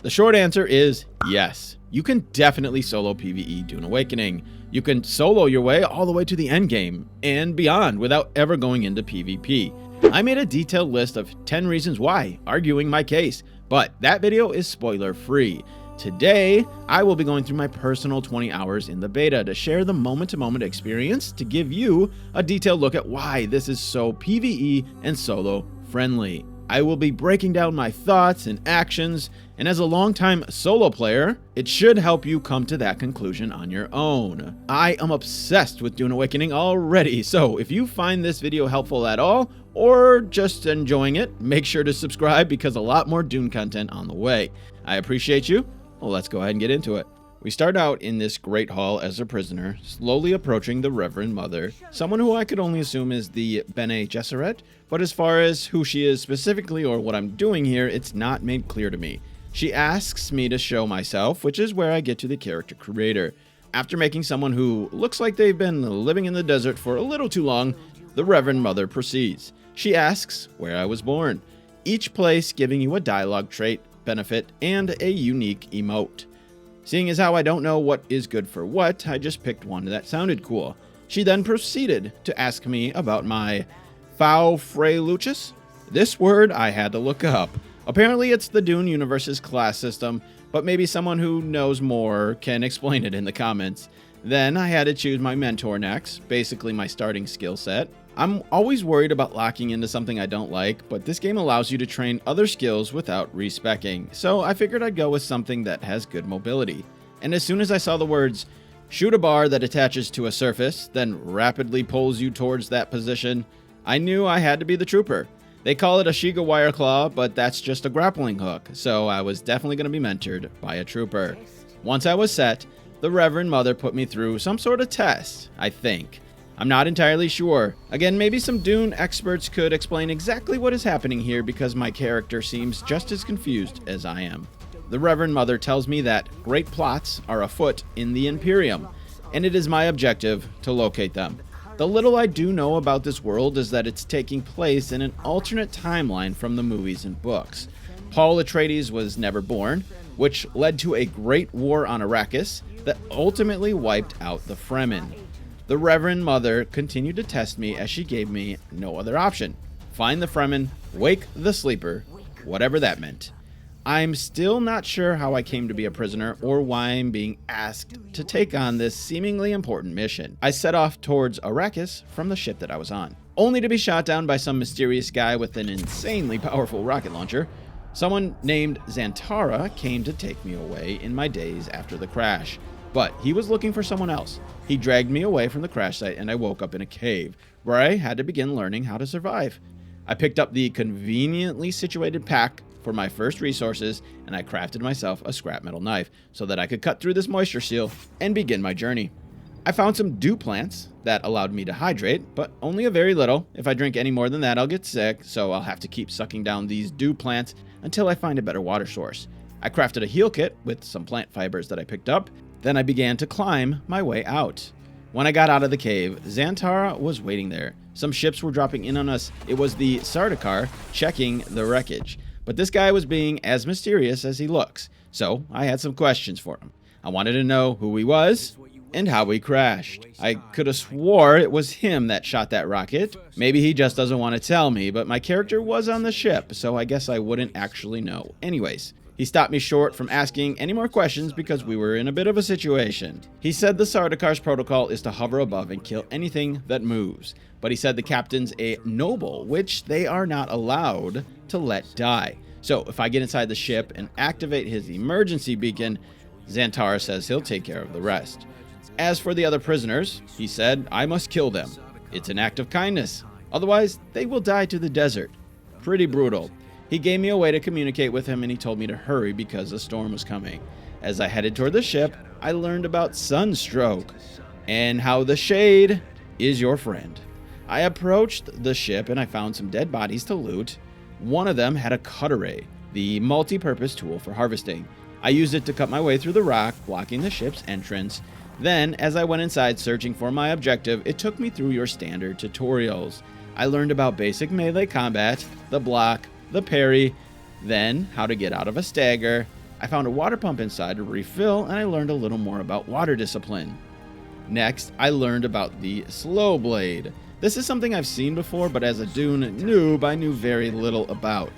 The short answer is yes. You can definitely solo PvE Dune Awakening. You can solo your way all the way to the endgame and beyond without ever going into PvP. I made a detailed list of 10 reasons why, arguing my case, but that video is spoiler free. Today, I will be going through my personal 20 hours in the beta to share the moment-to-moment experience to give you a detailed look at why this is so PvE and solo friendly. I will be breaking down my thoughts and actions, and as a longtime solo player, it should help you come to that conclusion on your own. I am obsessed with Dune Awakening already, so if you find this video helpful at all, or just enjoying it, make sure to subscribe because a lot more Dune content on the way. I appreciate you. Well, let's go ahead and get into it. We start out in this great hall as a prisoner, slowly approaching the Reverend Mother, someone who I could only assume is the Bene Gesserit, but as far as who she is specifically or what I'm doing here, it's not made clear to me. She asks me to show myself, which is where I get to the character creator. After making someone who looks like they've been living in the desert for a little too long, the Reverend Mother proceeds. She asks where I was born, each place giving you a dialogue trait, benefit, and a unique emote. Seeing as how I don't know what is good for what, I just picked one that sounded cool. She then proceeded to ask me about my Lucis. This word I had to look up. Apparently it's the Dune universe's class system, but maybe someone who knows more can explain it in the comments. Then I had to choose my mentor next, basically my starting skill set. I'm always worried about locking into something I don't like, but this game allows you to train other skills without respecking, so I figured I'd go with something that has good mobility. And as soon as I saw the words, shoot a bar that attaches to a surface, then rapidly pulls you towards that position, I knew I had to be the trooper. They call it a Shiga wire claw, but that's just a grappling hook, so I was definitely going to be mentored by a trooper. Once I was set, the Reverend Mother put me through some sort of test, I think. I'm not entirely sure. Again, maybe some Dune experts could explain exactly what is happening here because my character seems just as confused as I am. The Reverend Mother tells me that great plots are afoot in the Imperium, and it is my objective to locate them. The little I do know about this world is that it's taking place in an alternate timeline from the movies and books. Paul Atreides was never born, which led to a great war on Arrakis that ultimately wiped out the Fremen. The Reverend Mother continued to test me as she gave me no other option. Find the Fremen, wake the sleeper, whatever that meant. I'm still not sure how I came to be a prisoner or why I'm being asked to take on this seemingly important mission. I set off towards Arrakis from the ship that I was on, only to be shot down by some mysterious guy with an insanely powerful rocket launcher. Someone named Zantara came to take me away in my days after the crash, but he was looking for someone else. He dragged me away from the crash site and I woke up in a cave where I had to begin learning how to survive. I picked up the conveniently situated pack for my first resources and I crafted myself a scrap metal knife so that I could cut through this moisture seal and begin my journey. I found some dew plants that allowed me to hydrate, but only a very little. If I drink any more than that, I'll get sick, so I'll have to keep sucking down these dew plants until I find a better water source. I crafted a heal kit with some plant fibers that I picked up. Then I began to climb my way out. When I got out of the cave, Zantara was waiting there. Some ships were dropping in on us. It was the Sardaukar checking the wreckage. But this guy was being as mysterious as he looks, so I had some questions for him. I wanted to know who he was and how he crashed. I could have swore it was him that shot that rocket. Maybe he just doesn't want to tell me, but my character was on the ship, so I guess I wouldn't actually know. Anyways, he stopped me short from asking any more questions because we were in a bit of a situation. He said the Sardaukar's protocol is to hover above and kill anything that moves, but he said the captain's a noble, which they are not allowed to let die. So if I get inside the ship and activate his emergency beacon, Zantara says he'll take care of the rest. As for the other prisoners, he said I must kill them. It's an act of kindness. Otherwise, they will die to the desert. Pretty brutal. He gave me a way to communicate with him and he told me to hurry because a storm was coming. As I headed toward the ship, I learned about sunstroke and how the shade is your friend. I approached the ship and I found some dead bodies to loot. One of them had a cutteray, the multi-purpose tool for harvesting. I used it to cut my way through the rock, blocking the ship's entrance. Then, as I went inside searching for my objective, it took me through your standard tutorials. I learned about basic melee combat, the block, the parry, then how to get out of a stagger, I found a water pump inside to refill, and I learned a little more about water discipline. Next, I learned about the slow blade. This is something I've seen before, but as a Dune noob, I knew very little about.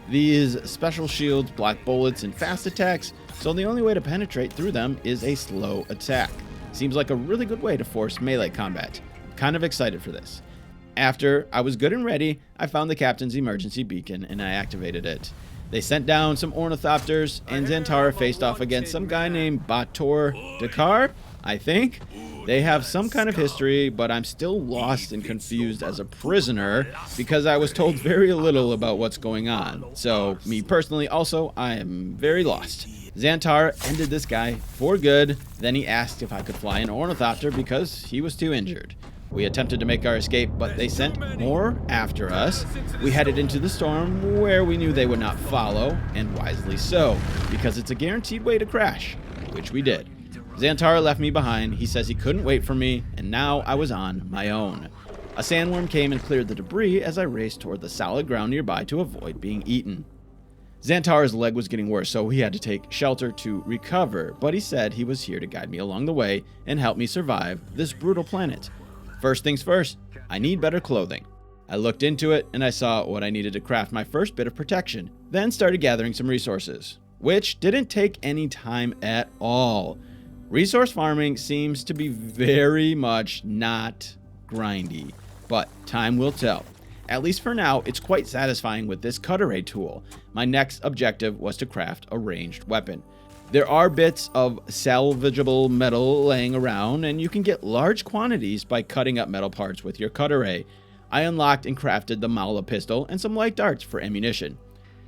These special shields block bullets and fast attacks, so the only way to penetrate through them is a slow attack. Seems like a really good way to force melee combat. Kind of excited for this. After I was good and ready, I found the captain's emergency beacon and I activated it. They sent down some ornithopters, and Xantara faced off against some guy named Bator Dakar, I think. They have some kind of history, but I'm still lost and confused as a prisoner because I was told very little about what's going on. So, me personally also, I am very lost. Xantar ended this guy for good, then he asked if I could fly an ornithopter because he was too injured. We attempted to make our escape, but they sent more after us. We headed into the storm where we knew they would not follow, and wisely so, because it's a guaranteed way to crash, which we did. Xantara left me behind, he says he couldn't wait for me, and now I was on my own. A sandworm came and cleared the debris as I raced toward the solid ground nearby to avoid being eaten. Xantara's leg was getting worse, so he had to take shelter to recover, but he said he was here to guide me along the way and help me survive this brutal planet. First things first, I need better clothing. I looked into it and I saw what I needed to craft my first bit of protection, then started gathering some resources, which didn't take any time at all. Resource farming seems to be very much not grindy, but time will tell. At least for now, it's quite satisfying with this cutaway tool. My next objective was to craft a ranged weapon. There are bits of salvageable metal laying around, and you can get large quantities by cutting up metal parts with your cutaway. I unlocked and crafted the Mala pistol and some light darts for ammunition.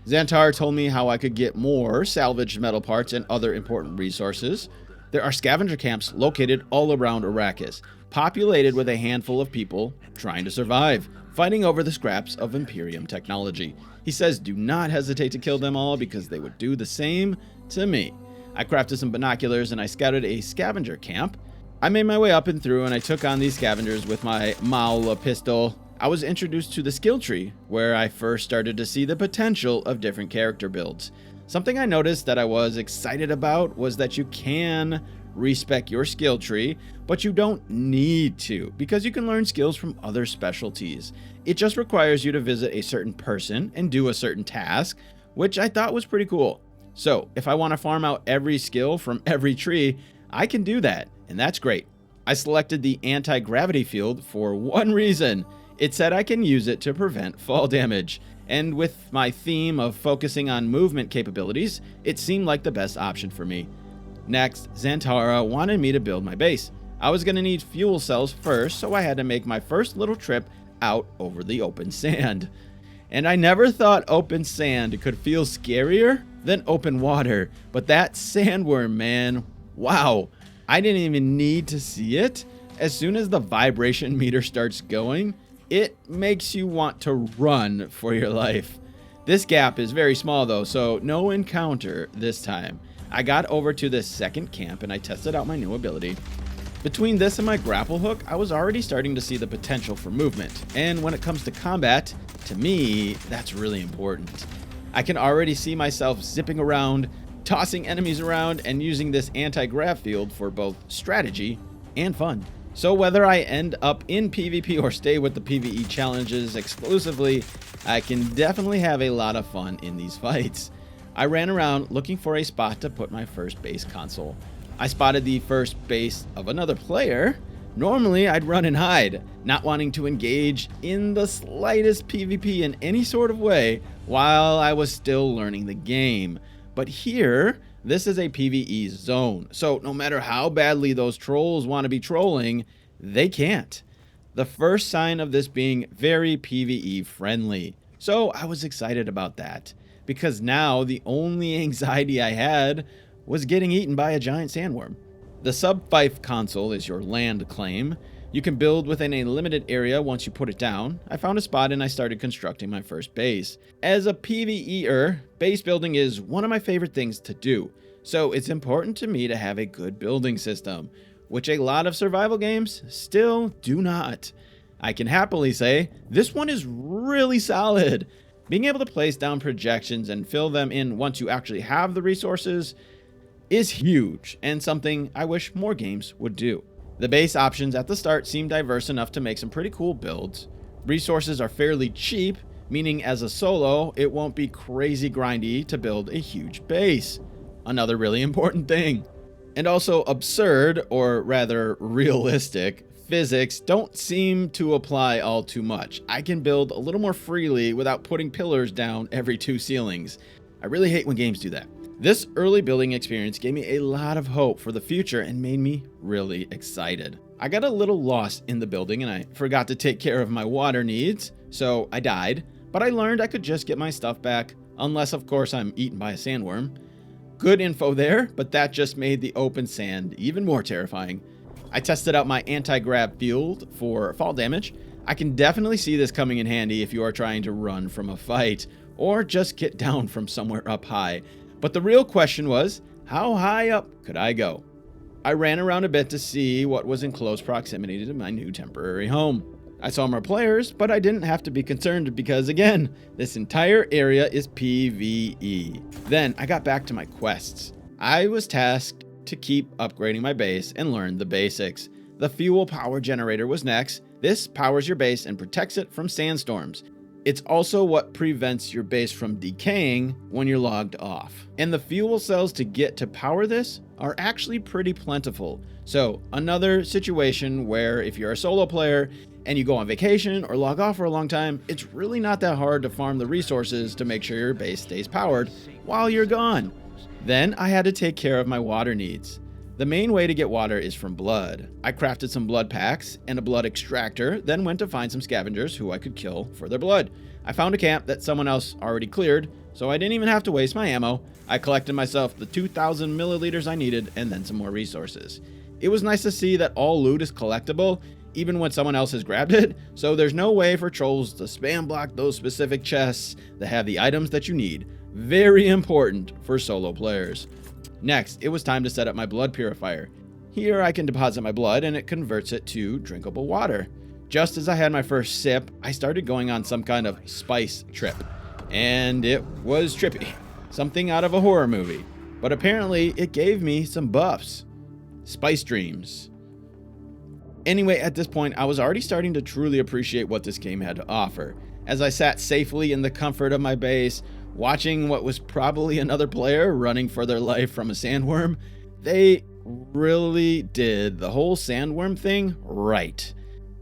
Xantar told me how I could get more salvaged metal parts and other important resources. There are scavenger camps located all around Arrakis, populated with a handful of people trying to survive, fighting over the scraps of Imperium technology. He says do not hesitate to kill them all because they would do the same to me. I crafted some binoculars and I scouted a scavenger camp. I made my way up and through and I took on these scavengers with my Mala pistol. I was introduced to the skill tree, where I first started to see the potential of different character builds. Something I noticed that I was excited about was that you can respec your skill tree, but you don't need to, because you can learn skills from other specialties. It just requires you to visit a certain person and do a certain task, which I thought was pretty cool. So if I want to farm out every skill from every tree, I can do that, and that's great. I selected the anti-gravity field for one reason. It said I can use it to prevent fall damage, and with my theme of focusing on movement capabilities, it seemed like the best option for me. Next, Xantara wanted me to build my base. I was going to need fuel cells first, so I had to make my first little trip out over the open sand. And I never thought open sand could feel scarier than open water, but that sandworm, man, wow. I didn't even need to see it. As soon as the vibration meter starts going, it makes you want to run for your life. This gap is very small though, so no encounter this time. I got over to this second camp and I tested out my new ability. Between this and my grapple hook, I was already starting to see the potential for movement. And when it comes to combat, to me, that's really important. I can already see myself zipping around, tossing enemies around, and using this anti-grav field for both strategy and fun. So whether I end up in PvP or stay with the PvE challenges exclusively, I can definitely have a lot of fun in these fights. I ran around looking for a spot to put my first base console. I spotted the first base of another player. Normally I'd run and hide, not wanting to engage in the slightest PvP in any sort of way while I was still learning the game. But here, this is a PvE zone, so no matter how badly those trolls want to be trolling, they can't. The first sign of this being very PvE friendly. So I was excited about that, because now the only anxiety I had was getting eaten by a giant sandworm. The sub-fife console is your land claim. You can build within a limited area once you put it down. I found a spot and I started constructing my first base. As a PvEer, base building is one of my favorite things to do, so it's important to me to have a good building system, which a lot of survival games still do not. I can happily say this one is really solid. Being able to place down projections and fill them in once you actually have the resources is huge, and something I wish more games would do. The base options at the start seem diverse enough to make some pretty cool builds. Resources are fairly cheap, meaning as a solo, it won't be crazy grindy to build a huge base. Another really important thing. And also absurd, or rather realistic, physics don't seem to apply all too much. I can build a little more freely without putting pillars down every 2 ceilings. I really hate when games do that. This early building experience gave me a lot of hope for the future and made me really excited. I got a little lost in the building and I forgot to take care of my water needs, so I died, but I learned I could just get my stuff back, unless of course I'm eaten by a sandworm. Good info there, but that just made the open sand even more terrifying. I tested out my anti-grav field for fall damage. I can definitely see this coming in handy if you are trying to run from a fight, or just get down from somewhere up high. But the real question was, how high up could I go? I ran around a bit to see what was in close proximity to my new temporary home. I saw more players, but I didn't have to be concerned because, again, this entire area is PvE. Then I got back to my quests. I was tasked to keep upgrading my base and learn the basics. The fuel power generator was next. This powers your base and protects it from sandstorms. It's also what prevents your base from decaying when you're logged off. And the fuel cells to get to power this are actually pretty plentiful. So another situation where if you're a solo player and you go on vacation or log off for a long time, it's really not that hard to farm the resources to make sure your base stays powered while you're gone. Then I had to take care of my water needs. The main way to get water is from blood. I crafted some blood packs and a blood extractor, then went to find some scavengers who I could kill for their blood. I found a camp that someone else already cleared, so I didn't even have to waste my ammo. I collected myself the 2,000 milliliters I needed and then some more resources. It was nice to see that all loot is collectible, even when someone else has grabbed it, so there's no way for trolls to spam block those specific chests that have the items that you need. Very important for solo players. Next, it was time to set up my blood purifier. Here I can deposit my blood and it converts it to drinkable water. Just as I had my first sip, I started going on some kind of spice trip. And it was trippy. Something out of a horror movie. But apparently it gave me some buffs. Spice dreams. Anyway, at this point, I was already starting to truly appreciate what this game had to offer. As I sat safely in the comfort of my base, watching what was probably another player running for their life from a sandworm, they really did the whole sandworm thing right.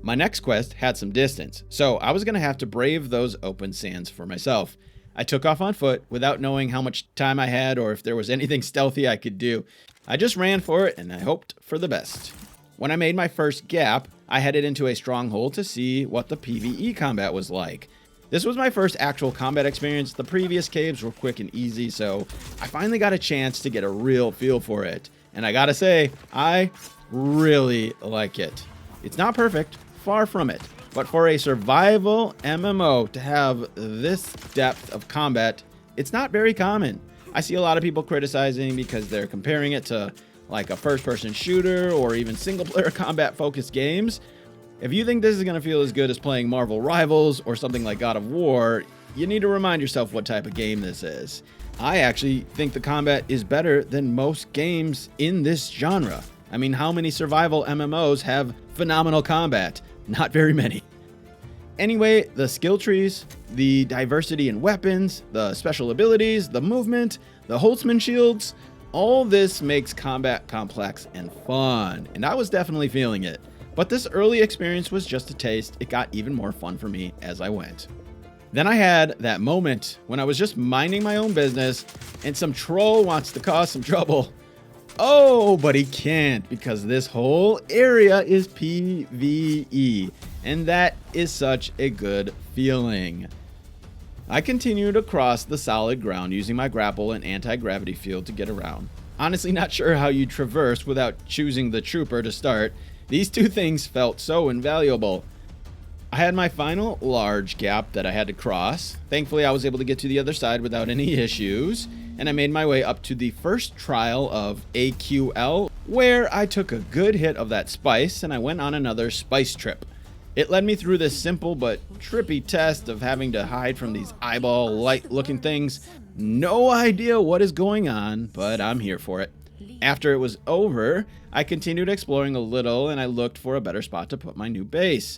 My next quest had some distance, so I was going to have to brave those open sands for myself. I took off on foot without knowing how much time I had or if there was anything stealthy I could do. I just ran for it and I hoped for the best. When I made my first gap, I headed into a stronghold to see what the PvE combat was like. This was my first actual combat experience. The previous caves were quick and easy, so I finally got a chance to get a real feel for it. And I gotta say, I really like it. It's not perfect, far from it, but for a survival MMO to have this depth of combat, it's not very common. I see a lot of people criticizing because they're comparing it to like a first-person shooter or even single-player combat-focused games. If you think this is going to feel as good as playing Marvel Rivals or something like God of War, you need to remind yourself what type of game this is. I actually think the combat is better than most games in this genre. I mean, how many survival MMOs have phenomenal combat? Not very many. Anyway, the skill trees, the diversity in weapons, the special abilities, the movement, the Holtzman shields, all this makes combat complex and fun, and I was definitely feeling it. But this early experience was just a taste. It got even more fun for me as I went. Then I had that moment when I was just minding my own business and some troll wants to cause some trouble. Oh, but he can't because this whole area is PvE, and that is such a good feeling. I continued across the solid ground using my grapple and anti-gravity field to get around. Honestly, not sure how you traverse without choosing the trooper to start. These two things felt so invaluable. I had my final large gap that I had to cross. Thankfully, I was able to get to the other side without any issues, and I made my way up to the first trial of AQL, where I took a good hit of that spice and I went on another spice trip. It led me through this simple but trippy test of having to hide from these eyeball light looking things. No idea what is going on, but I'm here for it. After it was over, I continued exploring a little and I looked for a better spot to put my new base.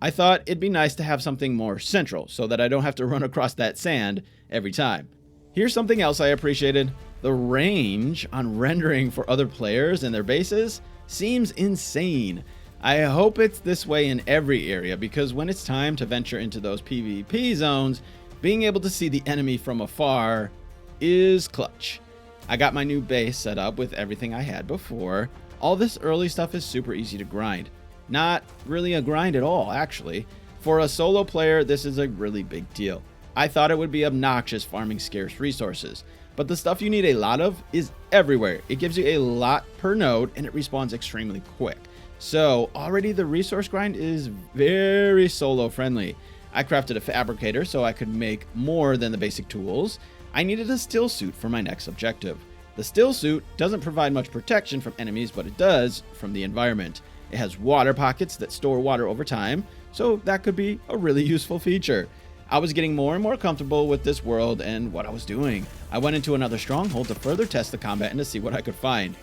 I thought it'd be nice to have something more central so that I don't have to run across that sand every time. Here's something else I appreciated. The range on rendering for other players and their bases seems insane. I hope it's this way in every area, because when it's time to venture into those PvP zones, being able to see the enemy from afar is clutch. I got my new base set up with everything I had before. All this early stuff is super easy to grind. Not really a grind at all, actually. For a solo player, this is a really big deal. I thought it would be obnoxious farming scarce resources, but the stuff you need a lot of is everywhere. It gives you a lot per node and it respawns extremely quick. So already the resource grind is very solo friendly. I crafted a fabricator so I could make more than the basic tools. I needed a still suit for my next objective. The still suit doesn't provide much protection from enemies, but it does from the environment. It has water pockets that store water over time, so that could be a really useful feature. I was getting more and more comfortable with this world and what I was doing. I went into another stronghold to further test the combat and to see what I could find.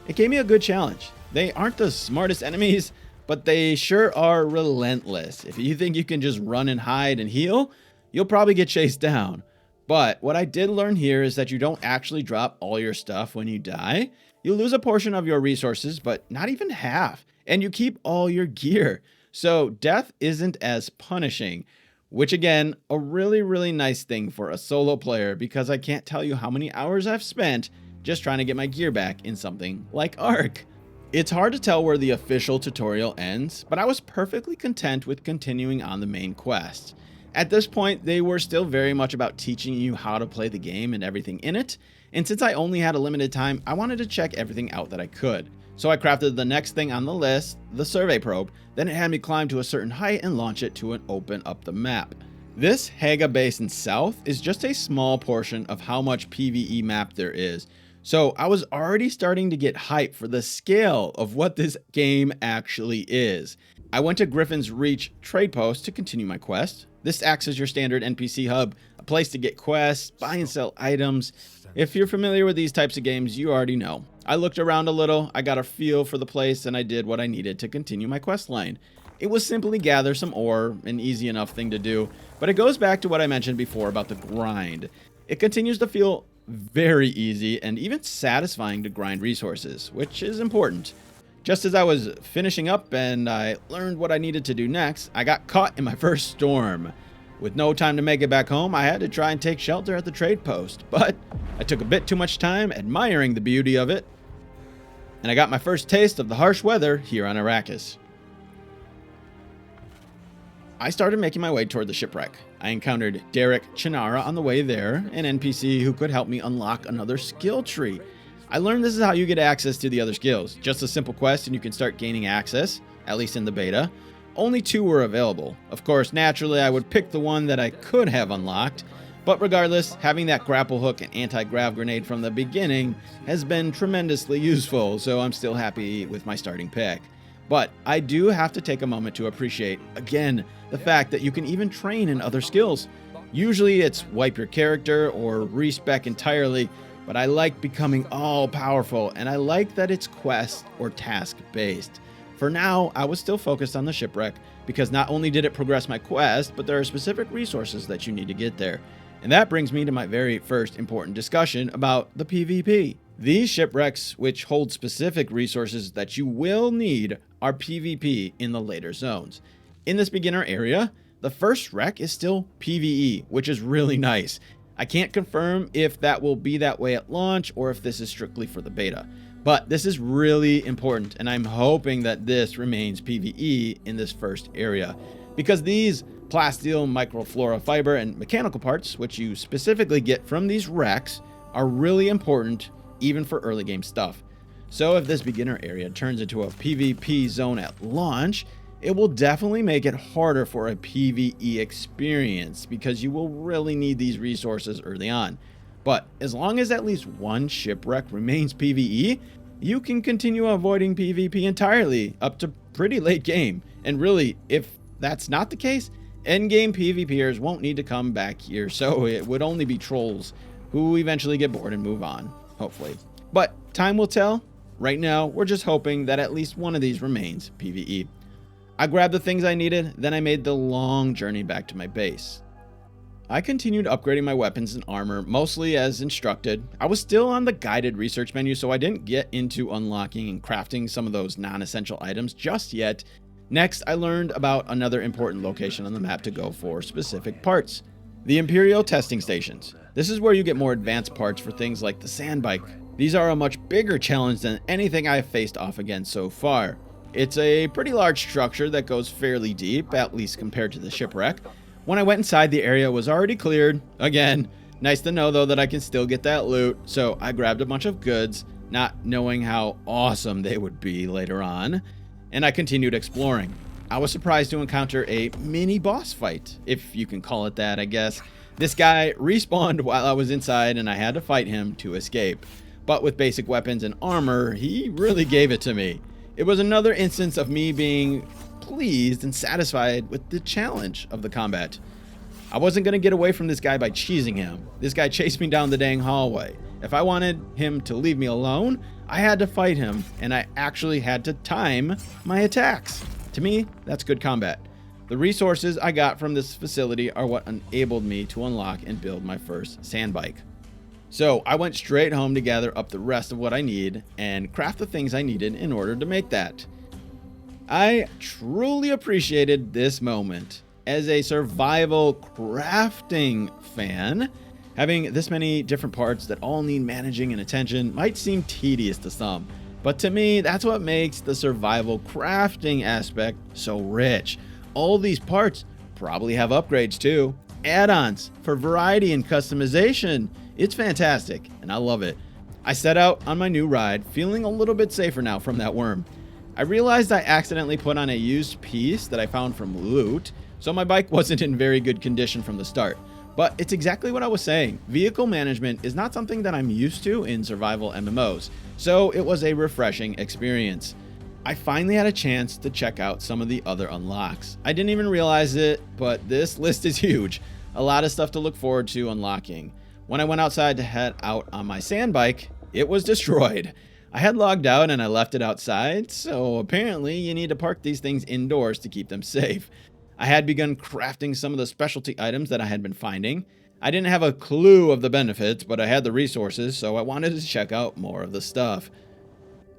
It gave me a good challenge. They aren't the smartest enemies, but they sure are relentless. If you think you can just run and hide and heal, you'll probably get chased down. But what I did learn here is that you don't actually drop all your stuff when you die. You lose a portion of your resources, but not even half, and you keep all your gear. So death isn't as punishing, which again, a really nice thing for a solo player, because I can't tell you how many hours I've spent just trying to get my gear back in something like Ark. It's hard to tell where the official tutorial ends, but I was perfectly content with continuing on the main quest. At this point, they were still very much about teaching you how to play the game and everything in it, and since I only had a limited time, I wanted to check everything out that I could. So I crafted the next thing on the list, the survey probe. Then it had me climb to a certain height and launch it to open up the map. This Haga Basin South is just a small portion of how much PvE map there is. So I was already starting to get hype for the scale of what this game actually is. I went to Griffin's Reach trade post to continue my quest. This acts as your standard NPC hub, a place to get quests, buy and sell items. If you're familiar with these types of games, you already know. I looked around a little, I got a feel for the place, and I did what I needed to continue my quest line. It was simply gather some ore, an easy enough thing to do, but it goes back to what I mentioned before about the grind. It continues to feel very easy and even satisfying to grind resources, which is important. Just as I was finishing up and I learned what I needed to do next, I got caught in my first storm. With no time to make it back home, I had to try and take shelter at the trade post, but I took a bit too much time admiring the beauty of it, and I got my first taste of the harsh weather here on Arrakis. I started making my way toward the Shipwreck. I encountered Derek Chinara on the way there, an NPC who could help me unlock another skill tree. I learned this is how you get access to the other skills. Just a simple quest and you can start gaining access, at least in the beta. Only 2 were available. Of course, naturally I would pick the one that I could have unlocked, but regardless, having that grapple hook and anti-grav grenade from the beginning has been tremendously useful, so I'm still happy with my starting pick. But I do have to take a moment to appreciate, again, the fact that you can even train in other skills. Usually it's wipe your character or respec entirely, but I like becoming all powerful, and I like that it's quest or task based. For now, I was still focused on the Shipwreck, because not only did it progress my quest, but there are specific resources that you need to get there. And that brings me to my very first important discussion about the PvP. These shipwrecks, which hold specific resources that you will need, are PvP in the later zones. In this beginner area, the first wreck is still PvE, which is really nice. I can't confirm if that will be that way at launch or if this is strictly for the beta. But this is really important, and I'm hoping that this remains PvE in this first area, because these plasteel, microflora fiber, and mechanical parts, which you specifically get from these wrecks, are really important even for early game stuff. So if this beginner area turns into a PvP zone at launch, it will definitely make it harder for a PvE experience, because you will really need these resources early on. But as long as at least one shipwreck remains PvE, you can continue avoiding PvP entirely up to pretty late game. And really, if that's not the case, endgame PvPers won't need to come back here, so it would only be trolls who eventually get bored and move on, hopefully. But time will tell. Right now, we're just hoping that at least one of these remains PvE. I grabbed the things I needed, then I made the long journey back to my base. I continued upgrading my weapons and armor, mostly as instructed. I was still on the guided research menu, so I didn't get into unlocking and crafting some of those non-essential items just yet. Next, I learned about another important location on the map to go for specific parts. The Imperial testing stations. This is where you get more advanced parts for things like the Sandbike. These are a much bigger challenge than anything I've faced off against so far. It's a pretty large structure that goes fairly deep, at least compared to the Shipwreck. When I went inside, the area was already cleared. Again, nice to know though that I can still get that loot, so I grabbed a bunch of goods, not knowing how awesome they would be later on, and I continued exploring. I was surprised to encounter a mini boss fight, if you can call it that, I guess. This guy respawned while I was inside and I had to fight him to escape. But with basic weapons and armor, he really gave it to me. It was another instance of me being pleased and satisfied with the challenge of the combat. I wasn't going to get away from this guy by cheesing him. This guy chased me down the dang hallway. If I wanted him to leave me alone, I had to fight him, and I actually had to time my attacks. To me, that's good combat. The resources I got from this facility are what enabled me to unlock and build my first Sandbike. So I went straight home to gather up the rest of what I need and craft the things I needed in order to make that. I truly appreciated this moment. As a survival crafting fan, having this many different parts that all need managing and attention might seem tedious to some, but to me, that's what makes the survival crafting aspect so rich. All these parts probably have upgrades too, add-ons for variety and customization. It's fantastic, and I love it. I set out on my new ride, feeling a little bit safer now from that worm. I realized I accidentally put on a used piece that I found from loot, so my bike wasn't in very good condition from the start. But it's exactly what I was saying. Vehicle management is not something that I'm used to in survival MMOs, so it was a refreshing experience. I finally had a chance to check out some of the other unlocks. I didn't even realize it, but this list is huge. A lot of stuff to look forward to unlocking. When I went outside to head out on my Sandbike, it was destroyed. I had logged out and I left it outside, so apparently you need to park these things indoors to keep them safe. I had begun crafting some of the specialty items that I had been finding. I didn't have a clue of the benefits, but I had the resources, so I wanted to check out more of the stuff.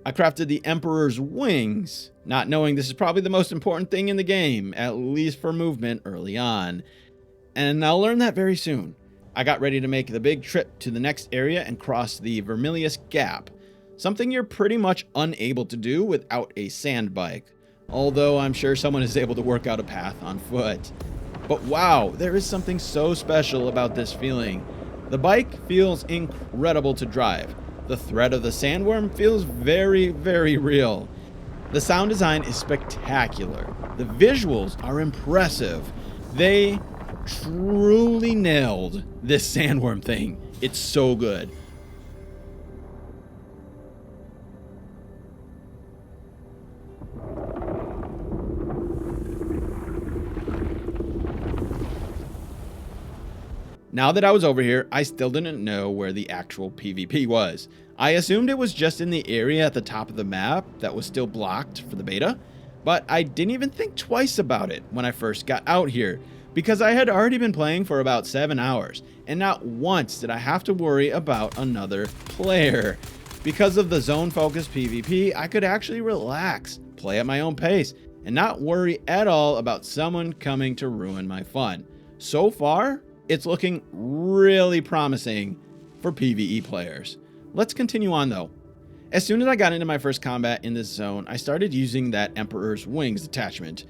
I crafted the Emperor's wings, not knowing this is probably the most important thing in the game, at least for movement early on. And I'll learn that very soon. I got ready to make the big trip to the next area and cross the Vermilius Gap, something you're pretty much unable to do without a Sandbike, although I'm sure someone is able to work out a path on foot. But wow, there is something so special about this feeling. The bike feels incredible to drive. The threat of the Sandworm feels very, very real. The sound design is spectacular. The visuals are impressive. They truly nailed this Sandworm thing. It's so good. Now that I was over here, I still didn't know where the actual PvP was. I assumed it was just in the area at the top of the map that was still blocked for the beta, but I didn't even think twice about it when I first got out here, because I had already been playing for about 7 hours, and not once did I have to worry about another player. Because of the zone-focused PvP, I could actually relax, play at my own pace, and not worry at all about someone coming to ruin my fun. So far, it's looking really promising for PvE players. Let's continue on though. As soon as I got into my first combat in this zone, I started using that Emperor's Wings attachment.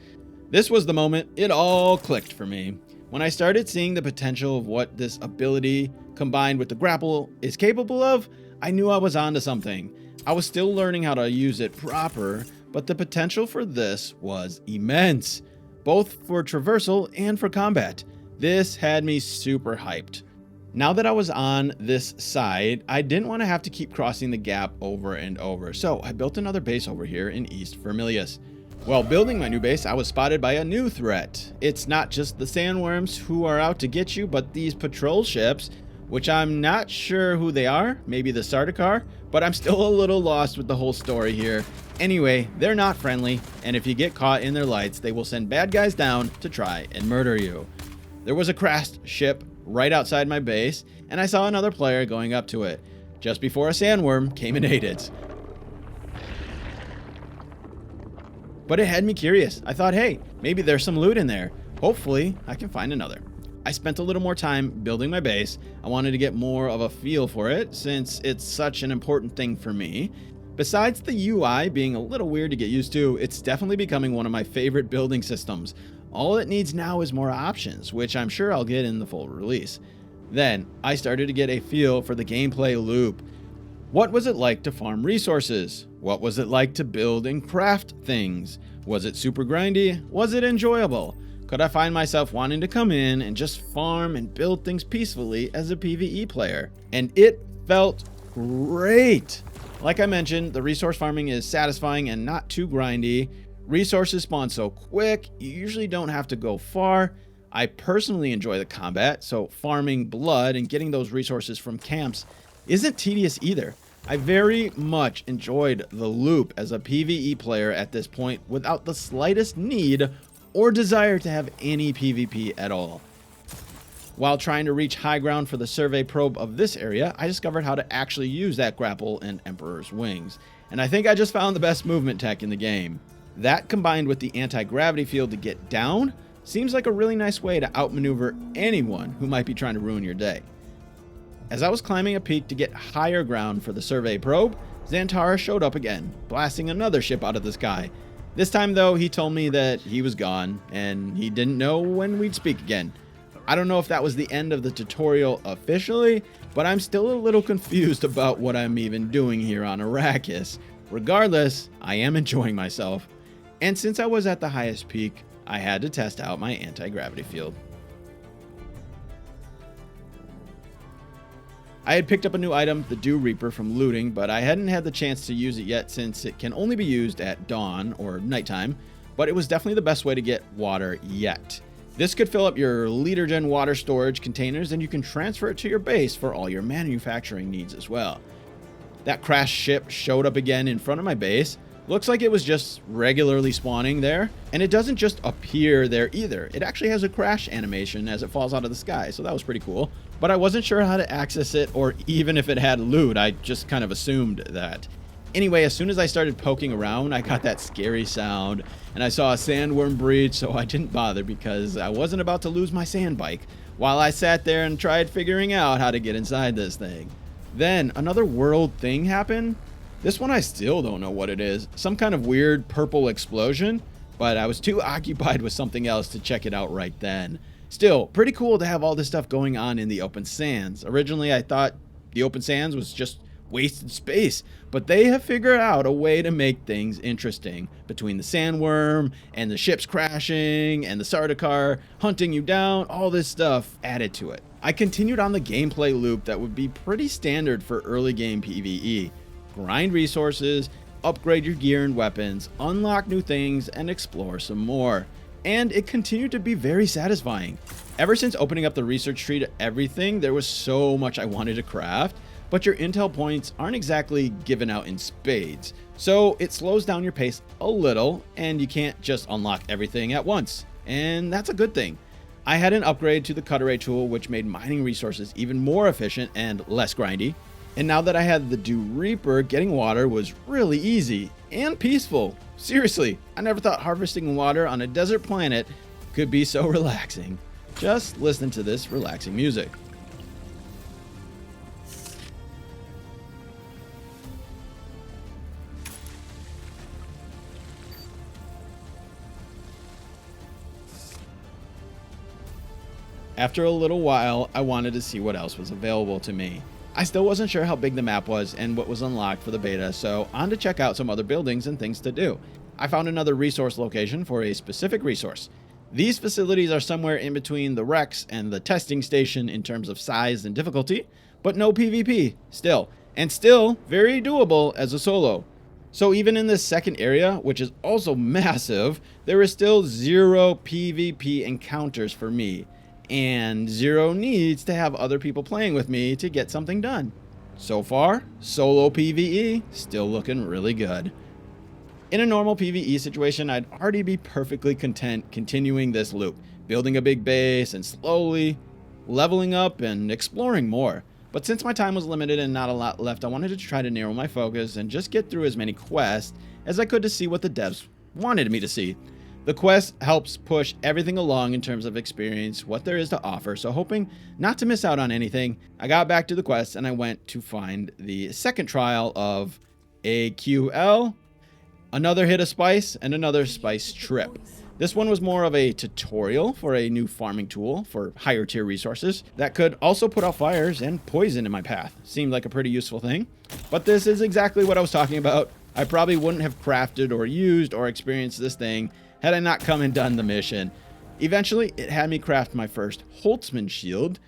This was the moment it all clicked for me. When I started seeing the potential of what this ability combined with the grapple is capable of, I knew I was onto something. I was still learning how to use it proper, but the potential for this was immense, both for traversal and for combat. This had me super hyped. Now that I was on this side, I didn't want to have to keep crossing the gap over and over, so I built another base over here in East Vermilius. While building my new base, I was spotted by a new threat. It's not just the sandworms who are out to get you, but these patrol ships, which I'm not sure who they are, maybe the Sardaukar, but I'm still a little lost with the whole story here. Anyway, they're not friendly, and if you get caught in their lights, they will send bad guys down to try and murder you. There was a crashed ship right outside my base, and I saw another player going up to it, just before a sandworm came and ate it. But it had me curious. I thought, hey, maybe there's some loot in there. Hopefully, I can find another. I spent a little more time building my base. I wanted to get more of a feel for it, since it's such an important thing for me. Besides the UI being a little weird to get used to, it's definitely becoming one of my favorite building systems. All it needs now is more options, which I'm sure I'll get in the full release. Then, I started to get a feel for the gameplay loop. What was it like to farm resources? What was it like to build and craft things? Was it super grindy? Was it enjoyable? Could I find myself wanting to come in and just farm and build things peacefully as a PvE player? And it felt great! Like I mentioned, the resource farming is satisfying and not too grindy. Resources spawn so quick, you usually don't have to go far. I personally enjoy the combat, so farming blood and getting those resources from camps isn't tedious either. I very much enjoyed the loop as a PvE player at this point without the slightest need or desire to have any PvP at all. While trying to reach high ground for the survey probe of this area, I discovered how to actually use that grapple and Emperor's Wings, and I think I just found the best movement tech in the game. That combined with the anti-gravity field to get down seems like a really nice way to outmaneuver anyone who might be trying to ruin your day. As I was climbing a peak to get higher ground for the survey probe, Xantara showed up again, blasting another ship out of the sky. This time though, he told me that he was gone, and he didn't know when we'd speak again. I don't know if that was the end of the tutorial officially, but I'm still a little confused about what I'm even doing here on Arrakis. Regardless, I am enjoying myself, and since I was at the highest peak, I had to test out my anti-gravity field. I had picked up a new item, the Dew Reaper, from looting, but I hadn't had the chance to use it yet since it can only be used at dawn or nighttime, but it was definitely the best way to get water yet. This could fill up your liter-gen water storage containers, and you can transfer it to your base for all your manufacturing needs as well. That crashed ship showed up again in front of my base. Looks like it was just regularly spawning there, and it doesn't just appear there either. It actually has a crash animation as it falls out of the sky, so that was pretty cool. But I wasn't sure how to access it or even if it had loot. I just kind of assumed that. Anyway, as soon as I started poking around, I got that scary sound, and I saw a sandworm breed, so I didn't bother because I wasn't about to lose my Sandbike while I sat there and tried figuring out how to get inside this thing. Then another world thing happened. This one I still don't know what it is. Some kind of weird purple explosion, but I was too occupied with something else to check it out right then. Still, pretty cool to have all this stuff going on in the open sands. Originally, I thought the open sands was just wasted space, but they have figured out a way to make things interesting. Between the sandworm and the ships crashing and the Sardaukar hunting you down, all this stuff added to it. I continued on the gameplay loop that would be pretty standard for early game PvE. Grind resources, upgrade your gear and weapons, unlock new things, and explore some more. And it continued to be very satisfying. Ever since opening up the research tree to everything, there was so much I wanted to craft, but your intel points aren't exactly given out in spades. So it slows down your pace a little, and you can't just unlock everything at once. And that's a good thing. I had an upgrade to the Cutter tool, which made mining resources even more efficient and less grindy. And now that I had the Dew Reaper, getting water was really easy and peaceful. Seriously, I never thought harvesting water on a desert planet could be so relaxing. Just listen to this relaxing music. After a little while, I wanted to see what else was available to me. I still wasn't sure how big the map was and what was unlocked for the beta, so on to check out some other buildings and things to do. I found another resource location for a specific resource. These facilities are somewhere in between the wrecks and the testing station in terms of size and difficulty, but no PvP, still. And still very doable as a solo. So even in this second area, which is also massive, there is still 0 PvP encounters for me, and 0 needs to have other people playing with me to get something done. So far, solo PvE still looking really good. In a normal PvE situation, I'd already be perfectly content continuing this loop, building a big base and slowly leveling up and exploring more. But since my time was limited and not a lot left, I wanted to try to narrow my focus and just get through as many quests as I could to see what the devs wanted me to see. The quest helps push everything along in terms of experience, what there is to offer, so hoping not to miss out on anything, I got back to the quest and I went to find the second trial of AQL, another hit of spice, and another spice trip. This one was more of a tutorial for a new farming tool for higher tier resources that could also put out fires and poison in my path. Seemed like a pretty useful thing, but this is exactly what I was talking about. I probably wouldn't have crafted or used or experienced this thing had I not come and done the mission. Eventually, it had me craft my first Holtzman shield.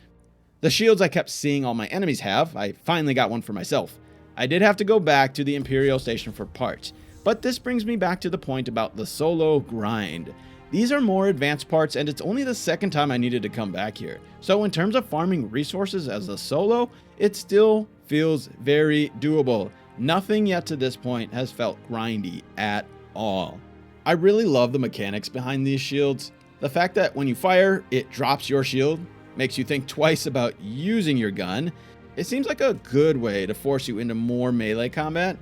The shields I kept seeing all my enemies have, I finally got one for myself. I did have to go back to the Imperial Station for parts, but this brings me back to the point about the solo grind. These are more advanced parts, and it's only the second time I needed to come back here. So in terms of farming resources as a solo, it still feels very doable. Nothing yet to this point has felt grindy at all. I really love the mechanics behind these shields. The fact that when you fire, it drops your shield, makes you think twice about using your gun. It seems like a good way to force you into more melee combat,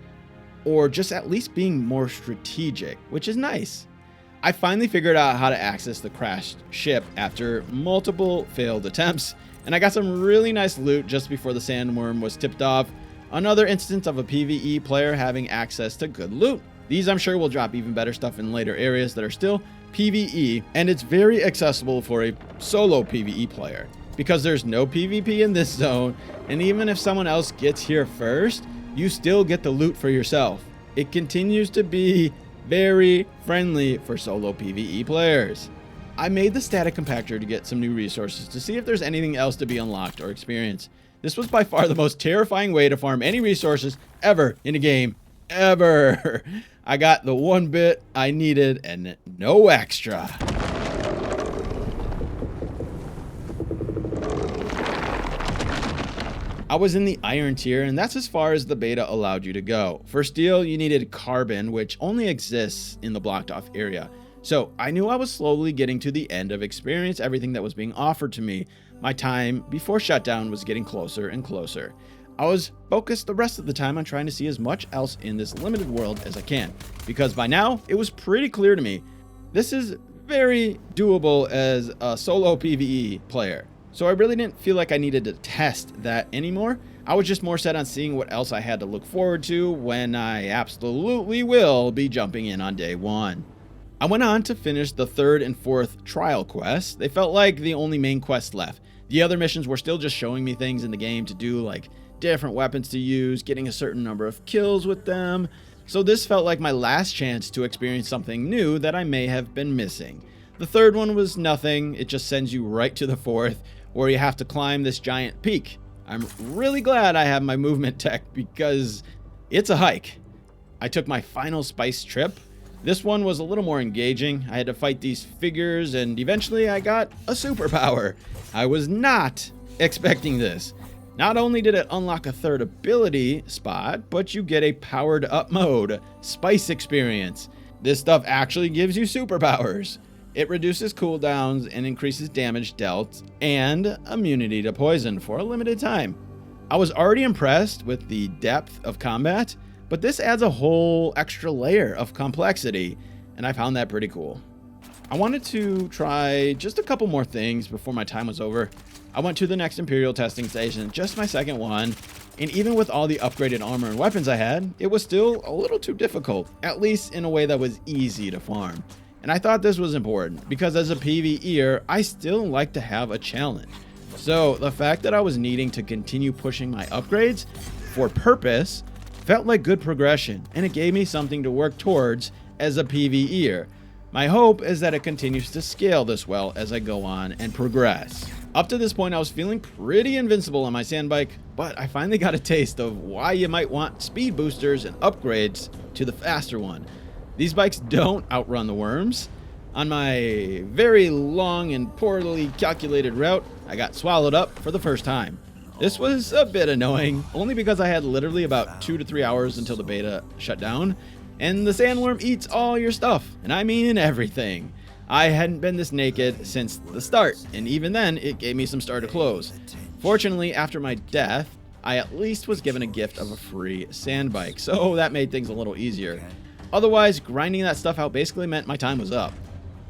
or just at least being more strategic, which is nice. I finally figured out how to access the crashed ship after multiple failed attempts, and I got some really nice loot just before the Sandworm was tipped off. Another instance of a PvE player having access to good loot. These I'm sure will drop even better stuff in later areas that are still PvE, and it's very accessible for a solo PvE player because there's no PvP in this zone, and even if someone else gets here first, you still get the loot for yourself. It continues to be very friendly for solo PvE players. I made the static compactor to get some new resources to see if there's anything else to be unlocked or experienced. This was by far the most terrifying way to farm any resources ever in a game, ever. I got the one bit I needed and no extra. I was in the iron tier, and that's as far as the beta allowed you to go. For steel, you needed carbon, which only exists in the blocked off area. So I knew I was slowly getting to the end of experience everything that was being offered to me. My time before shutdown was getting closer and closer. I was focused the rest of the time on trying to see as much else in this limited world as I can, because by now it was pretty clear to me this is very doable as a solo PvE player. So I really didn't feel like I needed to test that anymore. I was just more set on seeing what else I had to look forward to when I absolutely will be jumping in on day one. I went on to finish the third and fourth trial quests. They felt like the only main quests left. The other missions were still just showing me things in the game to do, like different weapons to use, getting a certain number of kills with them. So this felt like my last chance to experience something new that I may have been missing. The third one was nothing. It just sends you right to the fourth, where you have to climb this giant peak. I'm really glad I have my movement tech because it's a hike. I took my final spice trip. This one was a little more engaging. I had to fight these figures and eventually I got a superpower. I was not expecting this. Not only did it unlock a third ability spot, but you get a powered up mode, spice experience. This stuff actually gives you superpowers. It reduces cooldowns and increases damage dealt and immunity to poison for a limited time. I was already impressed with the depth of combat, but this adds a whole extra layer of complexity, and I found that pretty cool. I wanted to try just a couple more things before my time was over. I went to the next Imperial testing station, just my second one, and even with all the upgraded armor and weapons I had, it was still a little too difficult, at least in a way that was easy to farm. And I thought this was important, because as a PvEer, I still like to have a challenge. So the fact that I was needing to continue pushing my upgrades for purpose felt like good progression, and it gave me something to work towards as a PvEer. My hope is that it continues to scale this well as I go on and progress. Up to this point, I was feeling pretty invincible on my Sandbike, but I finally got a taste of why you might want speed boosters and upgrades to the faster one. These bikes don't outrun the worms. On my very long and poorly calculated route, I got swallowed up for the first time. This was a bit annoying, only because I had literally about 2 to 3 hours until the beta shut down, and the sandworm eats all your stuff, and I mean everything. I hadn't been this naked since the start, and even then, it gave me some starter clothes. Fortunately, after my death, I at least was given a gift of a free Sandbike, so that made things a little easier. Otherwise, grinding that stuff out basically meant my time was up.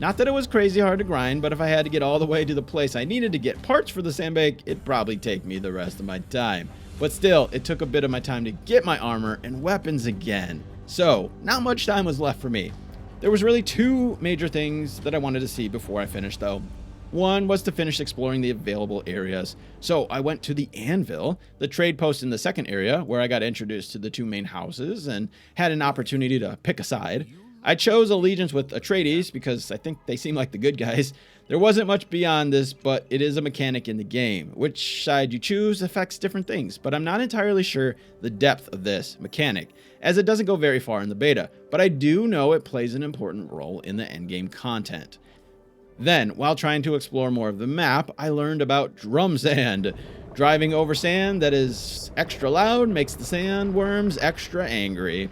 Not that it was crazy hard to grind, but if I had to get all the way to the place I needed to get parts for the Sandbike, it'd probably take me the rest of my time. But still, it took a bit of my time to get my armor and weapons again. So, not much time was left for me. There was really 2 major things that I wanted to see before I finished though. One was to finish exploring the available areas. So I went to the Anvil, the trade post in the second area, where I got introduced to the 2 main houses and had an opportunity to pick a side. I chose allegiance with Atreides because I think they seem like the good guys. There wasn't much beyond this, but it is a mechanic in the game. Which side you choose affects different things, but I'm not entirely sure the depth of this mechanic, as it doesn't go very far in the beta, but I do know it plays an important role in the endgame content. Then, while trying to explore more of the map, I learned about drum sand. Driving over sand that is extra loud makes the sandworms extra angry.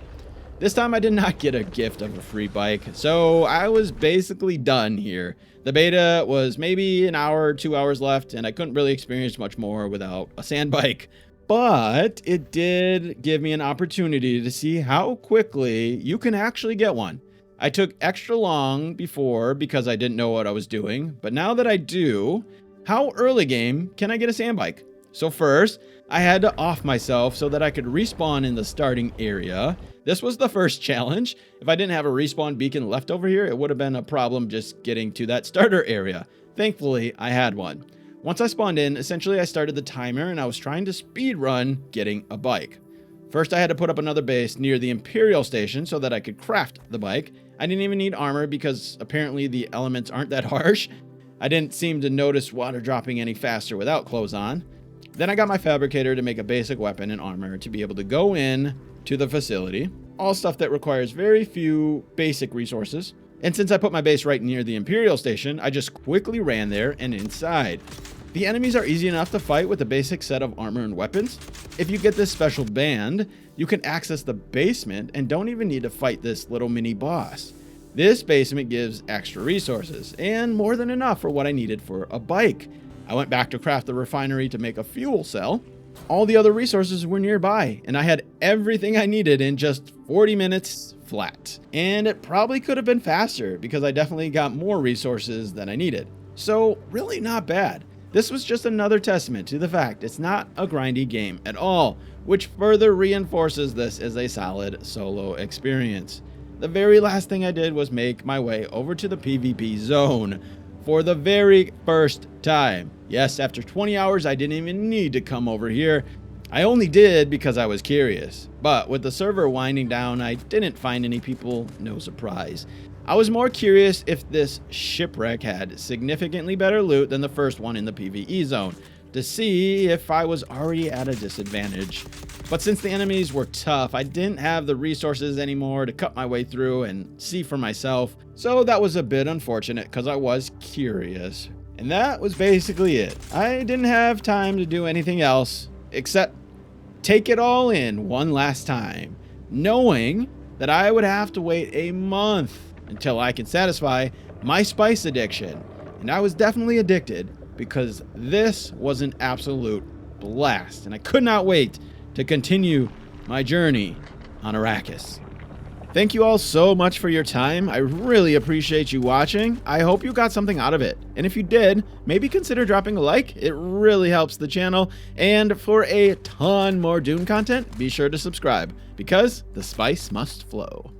This time I did not get a gift of a free bike, so I was basically done here. The beta was maybe an hour or 2 hours left, and I couldn't really experience much more without a Sandbike. But it did give me an opportunity to see how quickly you can actually get one. I took extra long before because I didn't know what I was doing, but now that I do, how early game can I get a Sandbike? So first, I had to off myself so that I could respawn in the starting area. This was the first challenge. If I didn't have a respawn beacon left over here, it would have been a problem just getting to that starter area. Thankfully, I had one. Once I spawned in, essentially I started the timer and I was trying to speed run getting a bike. First, I had to put up another base near the Imperial station so that I could craft the bike. I didn't even need armor because apparently the elements aren't that harsh. I didn't seem to notice water dropping any faster without clothes on. Then I got my fabricator to make a basic weapon and armor to be able to go in to the facility. All stuff that requires very few basic resources. And since I put my base right near the Imperial station, I just quickly ran there and inside. The enemies are easy enough to fight with a basic set of armor and weapons. If you get this special band, you can access the basement and don't even need to fight this little mini boss. This basement gives extra resources and more than enough for what I needed for a bike. I went back to craft the refinery to make a fuel cell. All the other resources were nearby, and I had everything I needed in just 40 minutes flat. And it probably could have been faster because I definitely got more resources than I needed. So really not bad. This was just another testament to the fact it's not a grindy game at all, which further reinforces this as a solid solo experience. The very last thing I did was make my way over to the PvP zone for the very first time. Yes, after 20 hours, I didn't even need to come over here. I only did because I was curious. But with the server winding down, I didn't find any people, no surprise. I was more curious if this Shipwreck had significantly better loot than the first one in the PvE zone, to see if I was already at a disadvantage. But since the enemies were tough, I didn't have the resources anymore to cut my way through and see for myself, so that was a bit unfortunate because I was curious. And that was basically it. I didn't have time to do anything else except take it all in one last time, knowing that I would have to wait a month until I could satisfy my spice addiction. And I was definitely addicted because this was an absolute blast, and I could not wait to continue my journey on Arrakis. Thank you all so much for your time. I really appreciate you watching. I hope you got something out of it. And if you did, maybe consider dropping a like. It really helps the channel. And for a ton more Dune content, be sure to subscribe because the spice must flow.